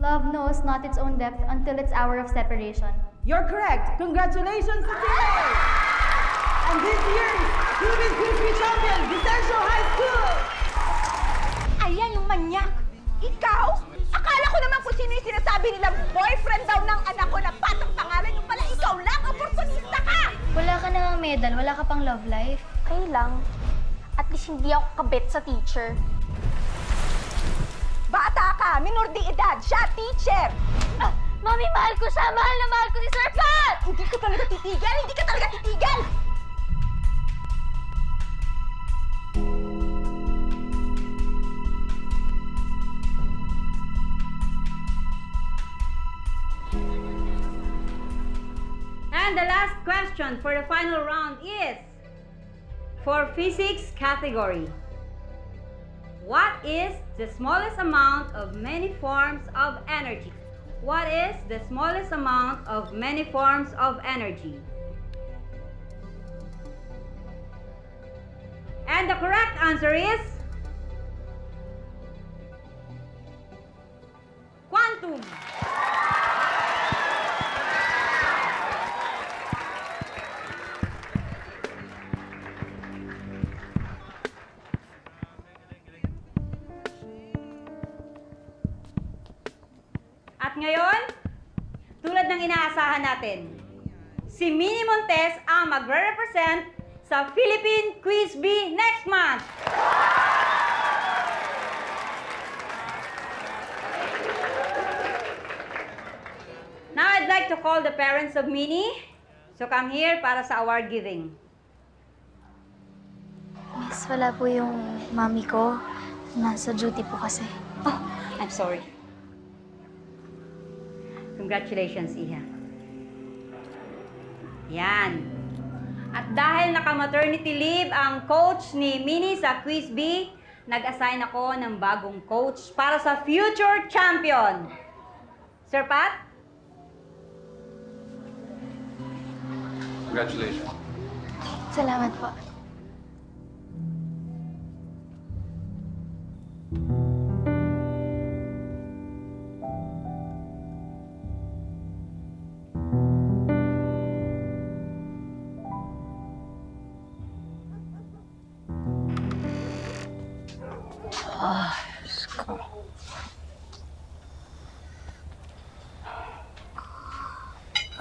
Love knows not its own depth until its hour of separation. You're correct. Congratulations to TA! And this year's Philippine Frisbee Champion, Vicencio High School! Ayan yung manyak! Ikaw? Akala ko naman kung sino yung sinasabi nilang boyfriend daw ng anak ko na patang pangalan yung pala ikaw lang, oportunista ka! Wala ka namang medal, wala ka pang love life. Okay lang. At least hindi ako kabit sa teacher. Bata ka, minor de edad, siya teacher! Mami, mahal ko siya! Mahal na mahal ko si Sir Pat! Hindi ka talaga titigil! Hindi ka talaga titigil! And the last question for the final round is for physics category. What is the smallest amount of many forms of energy? What is the smallest amount of many forms of energy? And the correct answer is quantum. At ngayon, tulad ng inaasahan natin, si Minnie Montes ang magre-represent sa Philippine Quiz Bee next month. Now I'd like to call the parents of Minnie. So come here para sa award giving. Miss, wala po yung mami ko. Nasa duty po kasi. Oh, I'm sorry. Congratulations, Iha. Yan. At dahil naka-maternity leave ang coach ni Minnie sa Quiz Bee, nag-assign ako ng bagong coach para sa future champion. Sir Pat? Congratulations. Salamat po.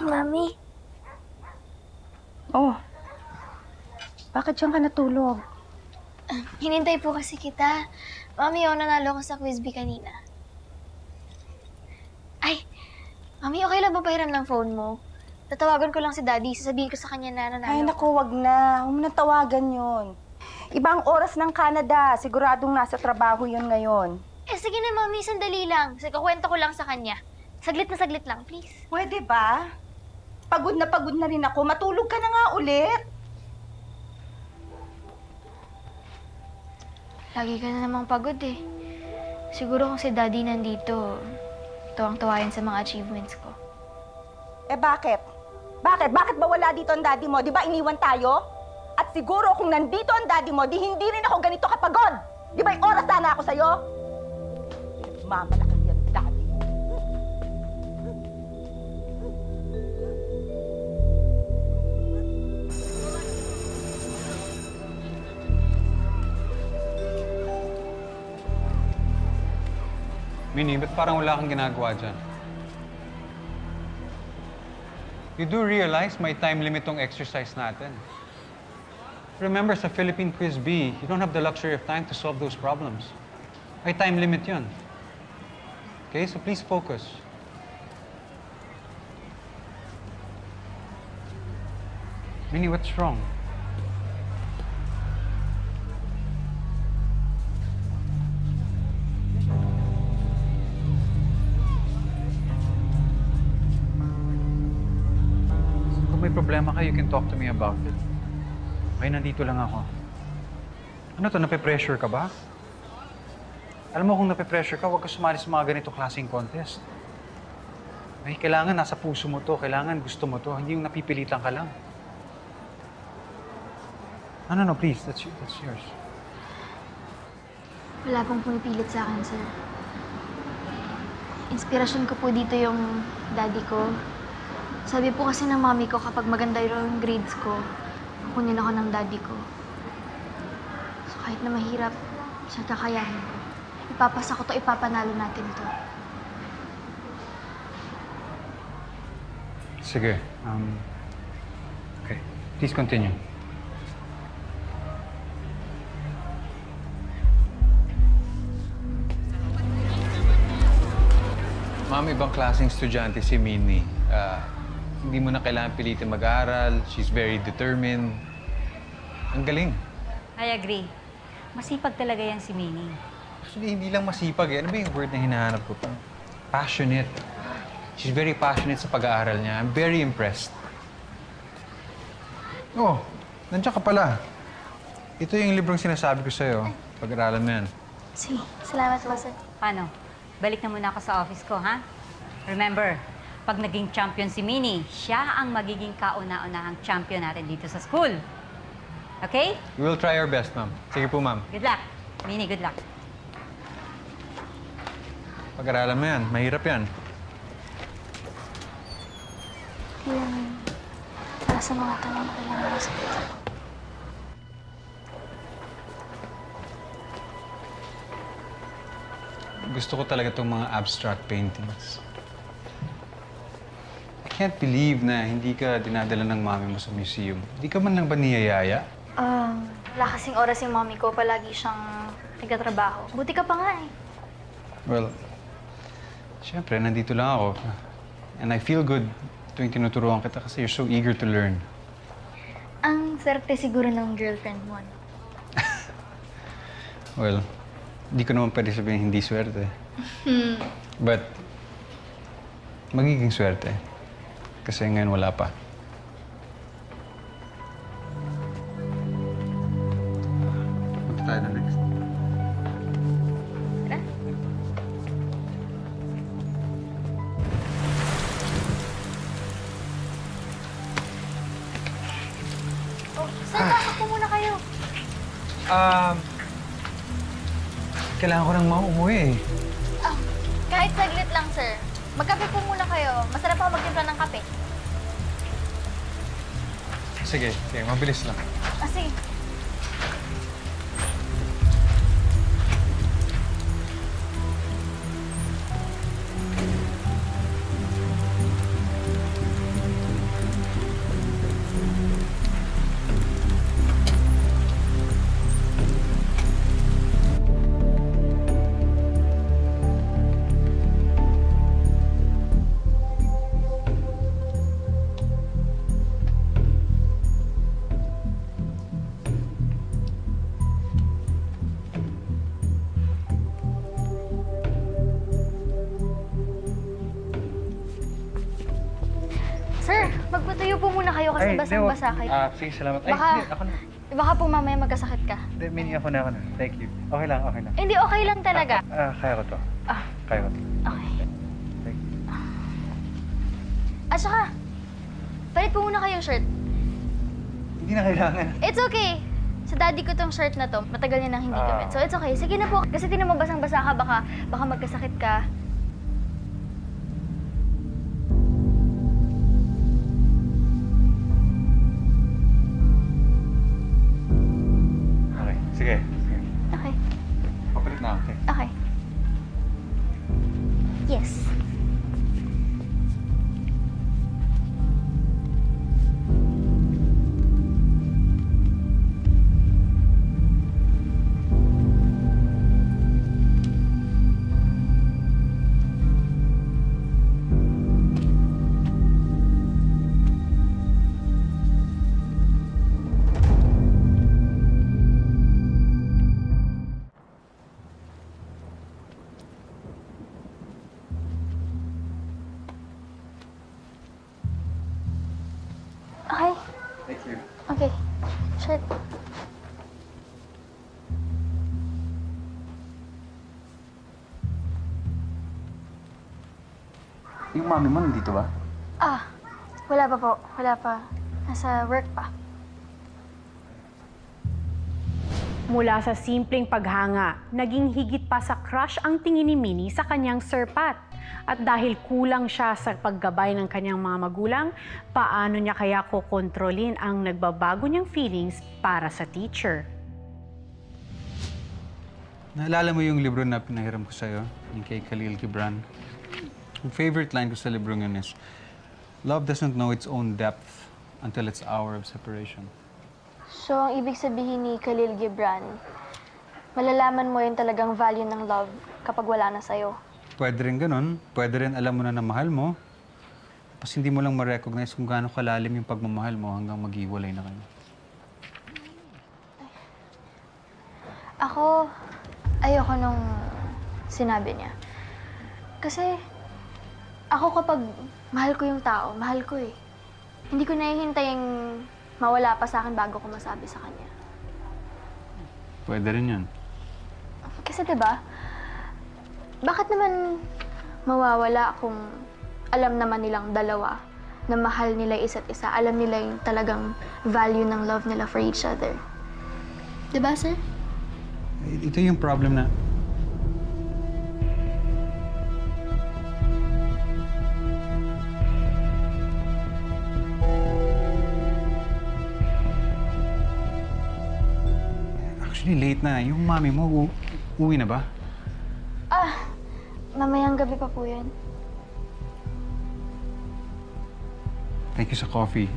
Mami, Oh, bakit diyan ka natulog? hinintay po kasi kita. Mami, nanalo ko sa quiz bee kanina. Ay, Mami, okay lang ba pahiram ng phone mo? Tatawagan ko lang si Daddy. Sasabihin ko sa kanya na nanalo Ay, ko. naku, wag na. Huwag mo nang tawagan yun. Ibang oras ng Canada. Siguradong nasa trabaho yun ngayon. Eh, sige na, Mami. Sandali lang. Sige, kukwento ko lang sa kanya. Saglit lang, please. Pwede ba? Pagod na rin ako. Matulog ka na nga ulit. Lagi ka na namang pagod eh. Siguro kung si Daddy nandito, tuwang-tuwa yan sa mga achievements ko. Eh bakit? Bakit ba wala dito ang daddy mo? Di ba iniwan tayo? At siguro kung nandito ang daddy mo, di hindi rin ako ganito kapagod. Di ba oras sana ako sa'yo? Mamalaki yan, daddy. Minnie, ba't parang wala kang ginagawa dyan? You do realize may time limit tong exercise natin. Remember, sa Philippine Quiz Bee, you don't have the luxury of time to solve those problems. May time limit yun. Okay, so please focus. Minnie, what's wrong? Kung may problema ka, you can talk to me about it. Okay, nandito lang ako. Ano to, nape-pressure ka ba? Alam mo, kung nape-pressure ka, huwag ka sumali sa mga ganito klaseng contest. Ay, kailangan nasa puso mo to, kailangan gusto mo to, hindi yung napipilitan ka lang. No, please, that's yours. Wala pong pumipilit sa akin, sir. inspirasyon ko po dito yung daddy ko. Sabi po kasi ng mami ko kapag maganda yung grades ko, kunin ako ng daddy ko. So kahit na mahirap, siya kakayanin ko. Ipapasa ko to, ipapanalo natin to. Sige. Okay. Please continue. Ma'am, ibang klaseng estudyante si Minnie. Hindi mo na kailangan pilitin mag-aral. She's very determined. Ang galing. I agree. Masipag talaga yan si Minnie. Actually, hindi lang masipag eh. Ano ba yung word na hinahanap ko? Passionate. She's very passionate sa pag-aaral niya. I'm very impressed. Oh, nandiyan ka pala. Ito yung librong sinasabi ko sa'yo. Pag-aralan mo yan. Sige, salamat po, sir. Paano? Balik na muna ako sa office ko, ha? Remember, pag naging champion si Minnie, siya ang magiging kauna-unahang champion natin dito sa school. Okay? We will try our best, ma'am. Sige po, ma'am. Good luck. Minnie, good luck. Pag-aralan mo yan. Mahirap yan. Yung para sa mga tanong kailangan mo sagot. Gusto ko talaga itong mga abstract paintings. I can't believe na hindi ka dinadala ng mami mo sa museum. Hindi ka man lang ba niyayaya? Wala kasing oras yung mommy ko. Palagi siyang nagtatrabaho. Buti ka pa nga eh. Well, siyempre, nandito lang ako. And I feel good tuwing tinuturuan kita kasi you're so eager to learn. Ang swerte siguro ng girlfriend mo, no? Well, hindi ko naman pwede sabihin hindi swerte. But, magiging swerte. Kasi ngayon wala pa. Punta tayo na next. Tara. Oh, sir, pasok po muna kayo. Kailangan ko nang umuwi eh. Kahit saglit lang, sir. Magkape po muna kayo. Masarap ako magtimpla ng kape. Sige, mabilis lang. Sige. Sir, magpatuyo po muna kayo kasi basang-basa kayo. Sige, salamat. Baka, Hindi, ako na. baka po mamaya magkasakit ka. Hindi, Minnie, ako na. Thank you. Okay lang. Hindi, okay lang talaga. Kaya ko to. Kaya ko to. Okay. Thank you. At saka, palit po muna kayong shirt. Hindi na kailangan. It's okay. Sa daddy ko tong shirt na to, matagal niya nang hindi gamit. So it's okay. Sige na po. Kasi tinan mo basang-basa ka, baka magkasakit ka. Okay, sige. Okay. Papalit na ako. Okay. Okay. Yes. Okay. Thank you. Okay. Shirt. Yung mami mo nandito ba? Wala pa po. Wala pa. Nasa work pa. Mula sa simpleng paghanga, naging higit pa sa crush ang tingin ni Minnie sa kanyang Sir Pat. At dahil kulang siya sa paggabay ng kanyang mga magulang, paano niya kaya kokontrolin ang nagbabago niyang feelings para sa teacher? Naalala mo yung libro na pinahiram ko sa'yo, yung kay Khalil Gibran? Yung favorite line ko sa libro yun is, "Love doesn't know its own depth until its hour of separation." So, ang ibig sabihin ni Khalil Gibran, malalaman mo yung talagang value ng love kapag wala na sa'yo. Pwede rin ganun. Pwede rin alam mo na mahal mo. Tapos hindi mo lang ma-recognize kung gaano kalalim yung pagmamahal mo hanggang maghiwalay na kayo. Ako, ayoko nung sinabi niya. Kasi, ako kapag mahal ko yung tao, mahal ko eh. Hindi ko nahihintaying mawala pa sa akin bago ko masabi sa kanya. Pwede rin yun. Kasi 'di ba? Bakit naman mawawala kung alam naman nilang dalawa na mahal nila isa't isa, alam nila yung talagang value ng love nila for each other. 'Di ba, sir? Ito yung problem na... Actually, late na. Yung mami mo, uwi na ba? Mamayang gabi pa po yan. Thank you sa coffee.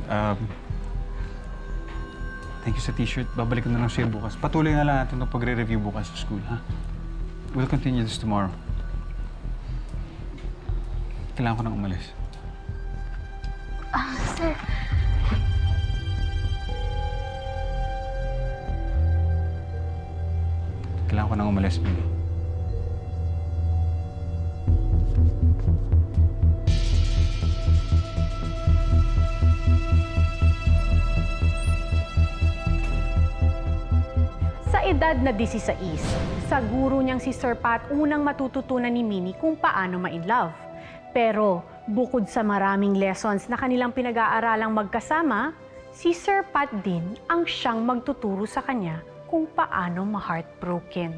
Thank you sa t-shirt. Babalik ko na lang siya bukas. Patuloy na lang natin itong pagre-review bukas sa school, ha? We'll continue this tomorrow. Kailangan ko nang umalis. Sir, Kailangan ko nang umalis, baby. Sa edad na 16, sa guro niyang si Sir Pat unang matututunan ni Minnie kung paano ma-inlove. Pero bukod sa maraming lessons na kanilang pinag-aaralang magkasama, si Sir Pat din ang siyang magtuturo sa kanya kung paano ma-heartbroken.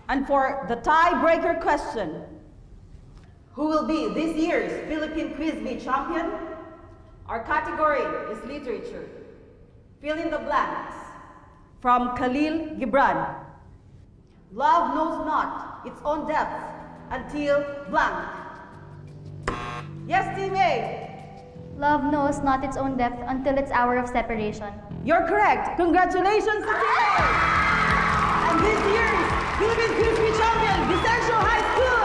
And for the tiebreaker question, who will be this year's Philippine Quiz Bee champion? Our category is literature. Fill in the blanks. From Khalil Gibran. Love knows not its own depth until blank. Yes, Team A. Love knows not its own depth until its hour of separation. You're correct. Congratulations to Team A. And this year's Philippine Quiz Bee champion, Vicencio High School.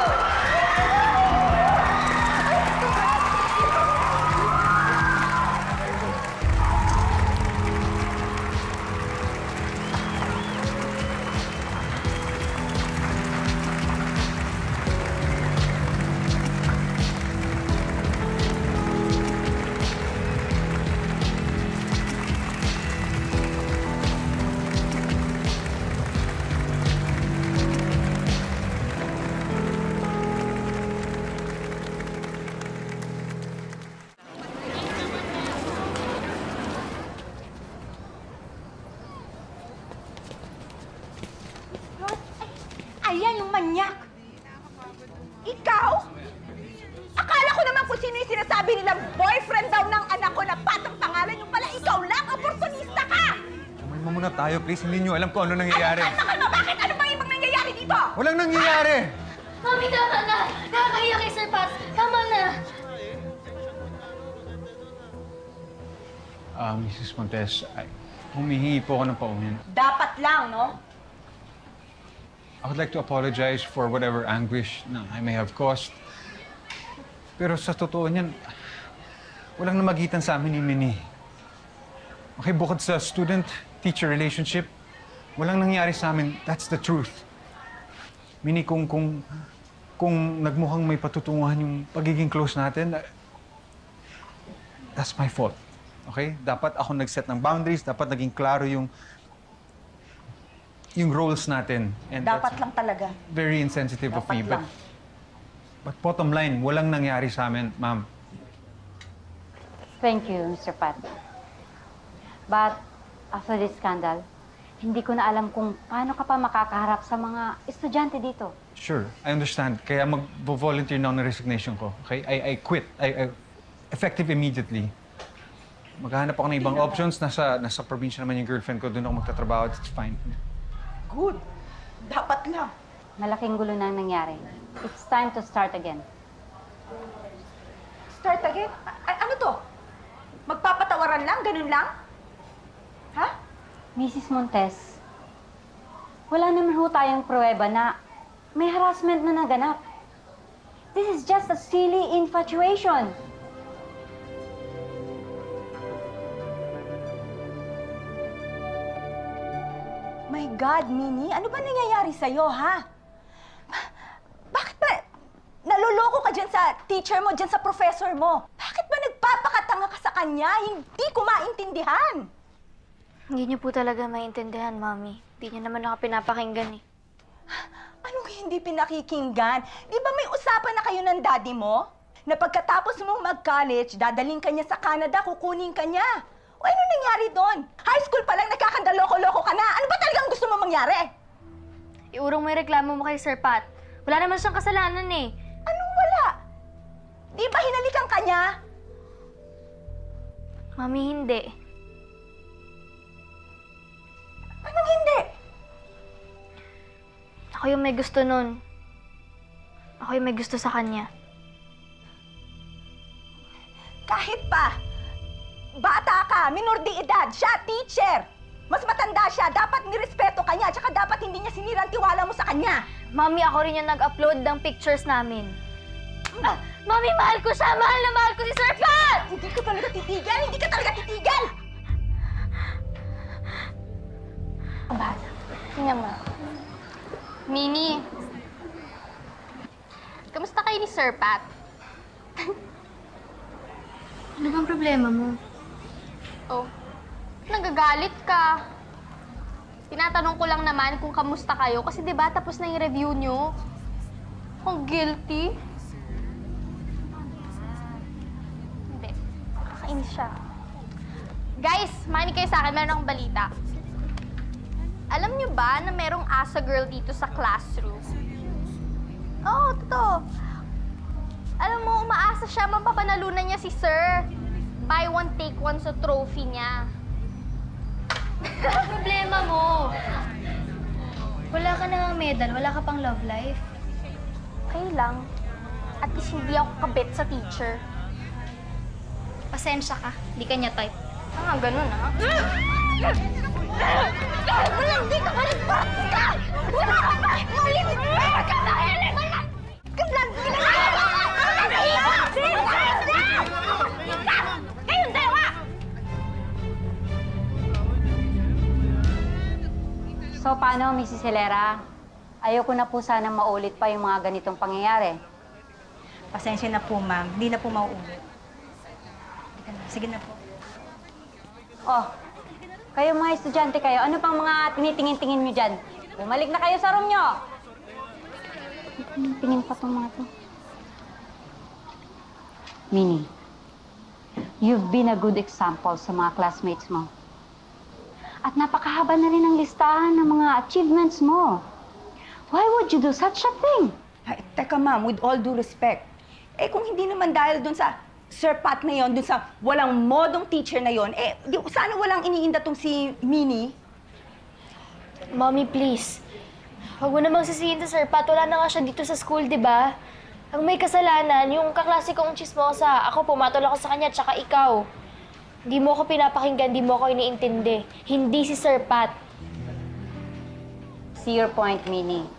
Ayan yung manyak! Ikaw? Akala ko naman kung sino yung sinasabi nilang boyfriend daw ng anak ko na Patang pangalan yung pala ikaw lang, oportunista ka! Kumalma muna tayo, please. Hindi niyo alam kung ano nangyayari. Kalma! Bakit? Ano bang ibang nangyayari dito? Walang nangyayari! Mami, tama na! Nakakahiya kay Sir Pat! Tama na! Mrs. Montes, humihingi po ako ng paunin. Dapat lang, no? I would like to apologize for whatever anguish na I may have caused. Pero sa totoo niyan, walang namagitan sa amin ni Minnie. Okay, bukod sa student-teacher relationship, walang nangyari sa amin. That's the truth. Minnie, kung nagmukhang may patutunguhan yung pagiging close natin, that's my fault. Okay? Dapat ako nag-set ng boundaries, dapat naging klaro yung roles natin. And Dapat that's lang talaga. very insensitive of me. Dapat lang. But bottom line, walang nangyari sa amin, ma'am. Thank you, Mr. Pat. But after this scandal, hindi ko na alam kung paano ka pa makakaharap sa mga estudyante dito. Sure, I understand. Kaya mag-volunteer na ako ng resignation ko. Okay? I quit. Effective immediately. Maghahanap ako ng ibang options. Nasa probinsya naman yung girlfriend ko. Doon ako magtatrabaho. It's fine. Good. Dapat lang. Malaking gulo na ang nangyari. It's time to start again. Start again? Ano to? Magpapatawaran lang? Ganun lang? Ha? Mrs. Montes, wala naman ho tayong pruweba na may harassment na naganap. This is just a silly infatuation. My God, Minnie, ano ba nangyayari sa'yo, ha? Bakit ba naloloko ka dyan sa teacher mo, dyan sa professor mo? Bakit ba nagpapakatanga ka sa kanya? Hindi ko maintindihan. Hindi niyo po talaga maintindihan, Mami. Hindi niyo naman ako pinapakinggan eh. Anong hindi pinakikinggan? Di ba may usapan na kayo ng daddy mo? Na pagkatapos mong mag-college, dadaling ka niya sa Canada, kukunin ka niya. O ano nangyari doon? High school pa lang, nagkakandaloko-loko ka na. Ano ba talagang gusto mo mangyari? Iurong may reklamo mo kay Sir Pat. Wala naman siyang kasalanan eh. Anong wala? Di ba hinalikan ka niya? Mami, hindi. Anong hindi? Ako yung may gusto nun. Ako yung may gusto sa kanya. Kahit pa, bata ka, minor de edad, siya teacher. Mas matanda siya, dapat nirespeto ka niya, tsaka dapat hindi niya sinira ang tiwala mo sa kanya. Mami, ako rin yung nag-upload ng pictures namin. Mami, mahal ko siya! Mahal na mahal ko si Sir Pat! Hindi ka talaga titigil! Hindi ka talaga titigil! Ang bahala. Tingnan mo. Mini, kamusta kayo ni Sir Pat? Ano bang problema mo? Oh, nagagalit ka. Tinatanong ko lang naman kung kamusta kayo kasi 'di ba tapos na yung review nyo? Ang guilty. Hindi. Nakakainis siya. Guys, makinig kayo sa akin. Meron akong balita. Alam niyo ba na merong asa girl dito sa classroom? Oo, totoo. Alam mo, umaasa siya, mapapanalunan niya si Sir. Buy one, take one sa trophy niya. Ano problema mo? Wala ka na medal, wala ka pang love life. Okay lang. At least hindi ako kabit sa teacher. Pasensya ka, di ka niya type. Ah, ganun ah. Hindi ka pa nagbatas ka! Wala ka pa! Malimit! Meron ka na! Kayong dalawa! So, paano, Mrs. Hilera? Ayoko na po sanang maulit pa yung mga ganitong pangyayari. Pasensya na po, ma'am. Hindi na po mauulit. Sige na po. Oh, kayo mga estudyante kayo, ano pang mga tinitingin-tingin nyo dyan? Bumalik na kayo sa room nyo! Tingin pa itong mga to. Minnie, you've been a good example sa mga classmates mo. At napakahaba na rin ang listahan ng mga achievements mo. Why would you do such a thing? Ay, teka, ma'am, with all due respect. Eh, kung hindi naman dahil dun sa Sir Pat na yon, dun sa walang modong teacher na yon, eh, sana walang iniinda tong si Minnie. Mommy, please. Huwag mo namang sisihin sa Sir Pat. Wala na nga siya dito sa school, di ba? Ang may kasalanan, yung kaklase kong chismosa. Ako, pumatol ako sa kanya, tsaka ikaw. Hindi mo ako pinapakinggan, hindi mo ako iniintindi. Hindi si Sir Pat. See your point, Minnie.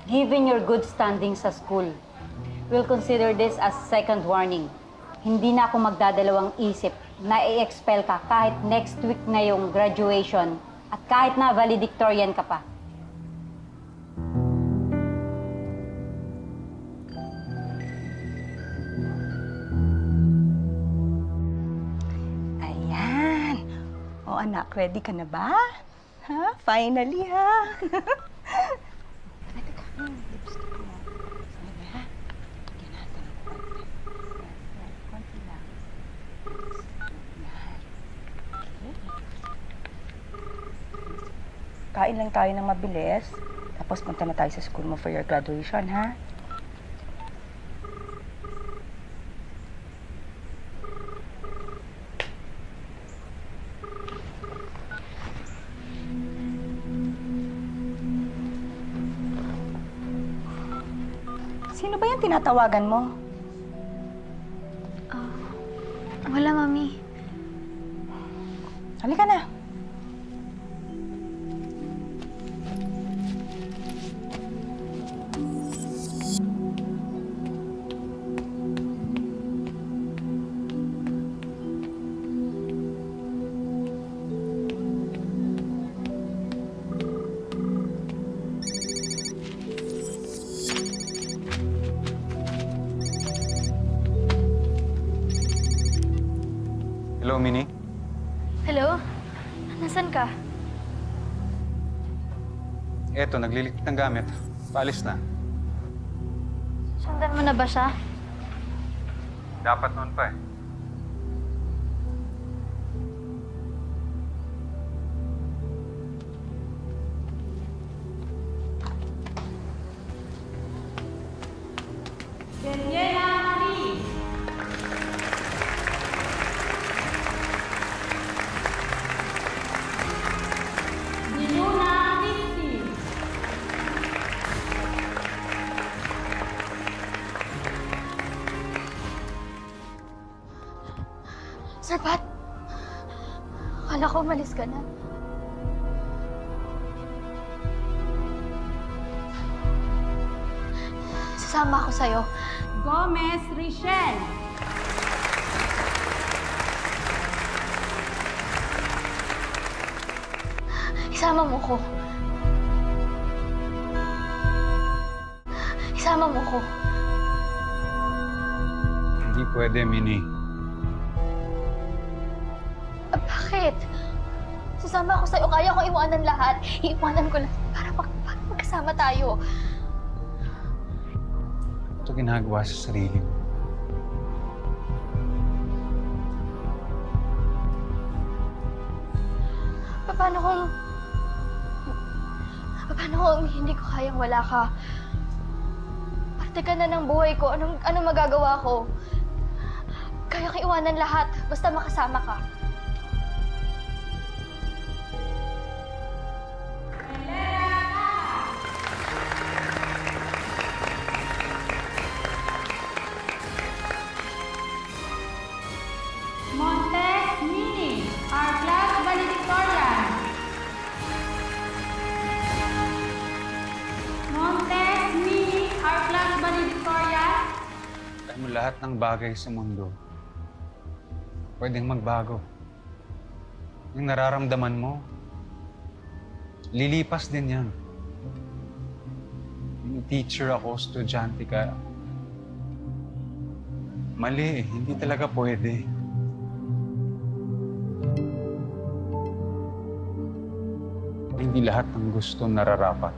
Given your good standing sa school, we'll consider this as second warning. Hindi na ako magdadalawang isip na i-expel ka kahit next week na yung graduation at kahit na valedictorian ka pa. Ayan. O anak, ready ka na ba? Ha? Finally, ha? Kain lang tayo ng mabilis. Tapos punta na tayo sa school mo for your graduation, ha? Sino ba yung tinatawagan mo? Wala, Mami. Halika na. Hello, Minnie. Hello? Nasaan ka? Eto, naglilikit ng gamit. Paalis na. Sundan mo na ba siya? Dapat noon pa eh. Sir Pat? Akala ko umalis ka na. Sasama ako sa'yo. Gomez Richel. Isama mo ko. Isama mo ko. Hindi pwede, Minnie. Bakit? Sasama ako sa'yo. Kaya ko iwanan lahat. Iiwanan ko lahat para magkasama tayo. Ito ginagawa sa sarili mo. Paano kung hindi ko kayang wala ka? Parte ka na ng buhay ko. Anong magagawa ko? Kaya ko iwanan lahat. Basta makasama ka. Montes Mini, our class valedictorian. Montes Mini, our class valedictorian. Alam mo, lahat ng bagay sa mundo, pwedeng magbago. Yung nararamdaman mo, lilipas din yan. Yung teacher ako, estudyante ka, mali eh, hindi talaga pwede. Hindi lahat ng gusto nararapat.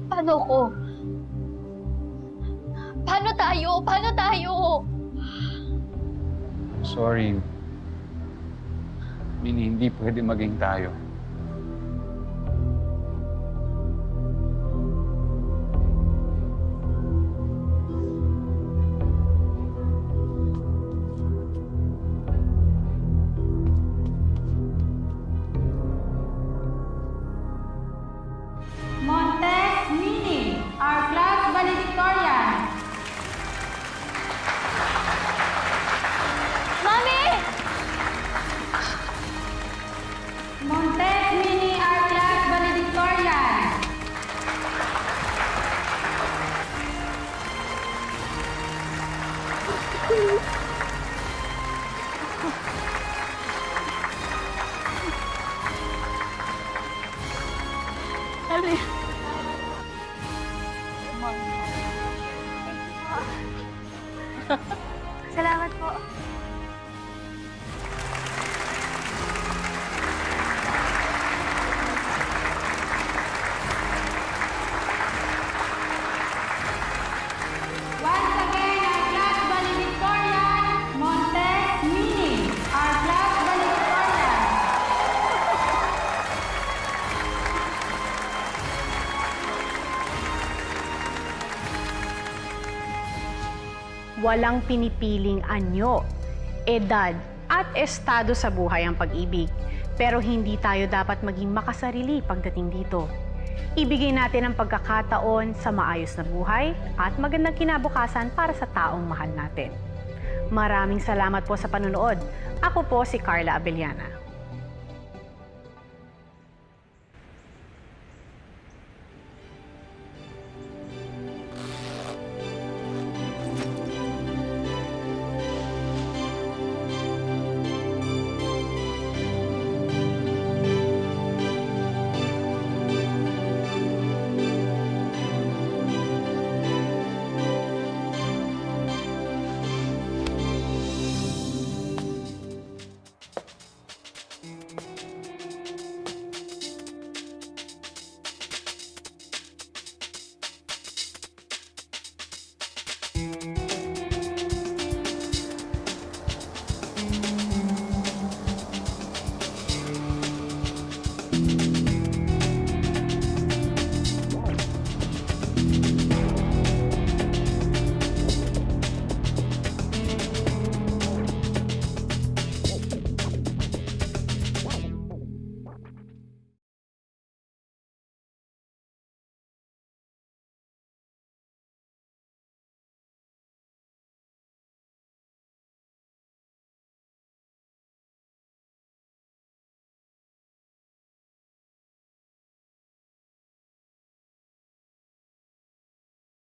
Paano ko? Paano tayo? Paano tayo? Sorry. Minnie, hindi pwede maging tayo. Montes Mini, our class valedictorian. Mami! Montes Mini, our class valedictorian. Salamat po. Once again, our class valedictorian, Montes Mini, our class valedictorian. Walang pinipiling anyo, edad, at estado sa buhay ang pag-ibig. Pero hindi tayo dapat maging makasarili pagdating dito. Ibigay natin ang pagkakataon sa maayos na buhay at magandang kinabukasan para sa taong mahal natin. Maraming salamat po sa panonood. Ako po si Carla Abellana.